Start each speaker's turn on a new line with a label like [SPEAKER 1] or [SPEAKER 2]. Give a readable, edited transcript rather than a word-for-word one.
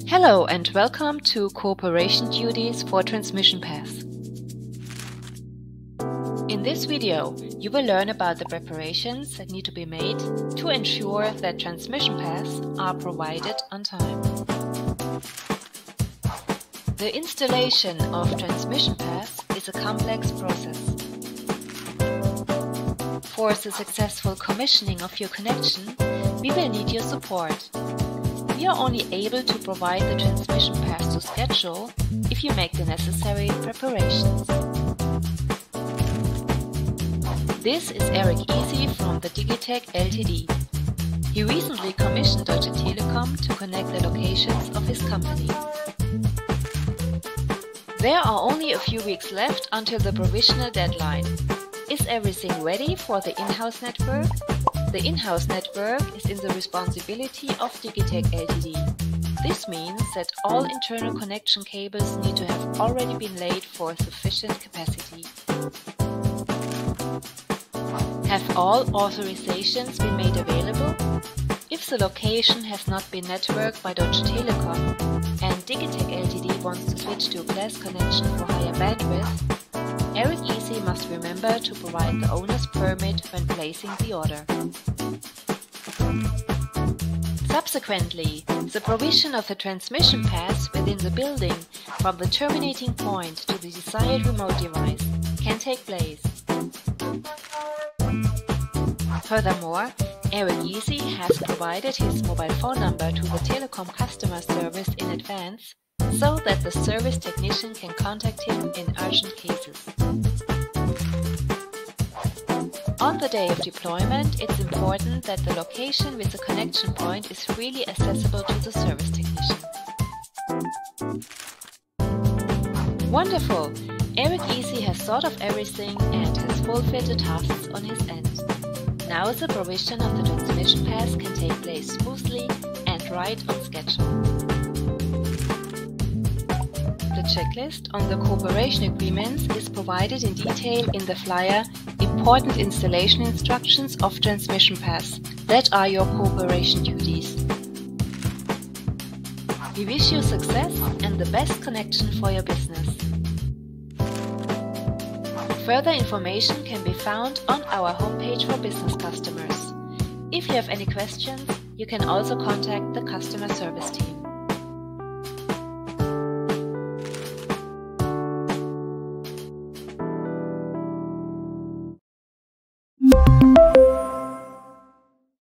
[SPEAKER 1] Hello and welcome to Cooperation Duties for Transmission Paths. In this video, you will learn about the preparations that need to be made to ensure that transmission paths are provided on time. The installation of transmission paths is a complex process. For the successful commissioning of your connection, we will need your support. We are only able to provide the transmission paths to schedule if you make the necessary preparations. This is Eric Easy from the Digitec Ltd. He recently commissioned Deutsche Telekom to connect the locations of his company. There are only a few weeks left until the provisional deadline. Is everything ready for the in-house network? The in-house network is in the responsibility of Digitec Ltd. This means that all internal connection cables need to have already been laid for sufficient capacity. Have all authorizations been made available? If the location has not been networked by Deutsche Telekom and Digitec Ltd wants to switch to a class connection for higher bandwidth, Eric Easy must remember to provide the owner's permit when placing the order. Subsequently, the provision of the transmission paths within the building from the terminating point to the desired remote device can take place. Furthermore, Eric Easy has provided his mobile phone number to the Telekom customer service in advance so that the service technician can contact him in urgent cases. On the day of deployment, it's important that the location with the connection point is really accessible to the service technician. Wonderful! Eric Easy has thought of everything and has fulfilled the tasks on his end. Now the provision of the transmission paths can take place smoothly and right on schedule. The checklist on the cooperation agreements is provided in detail in the flyer Important Installation Instructions of Transmission Paths. That are your cooperation duties. We wish you success and the best connection for your business. Further information can be found on our homepage for business customers. If you have any questions, you can also contact the customer service team.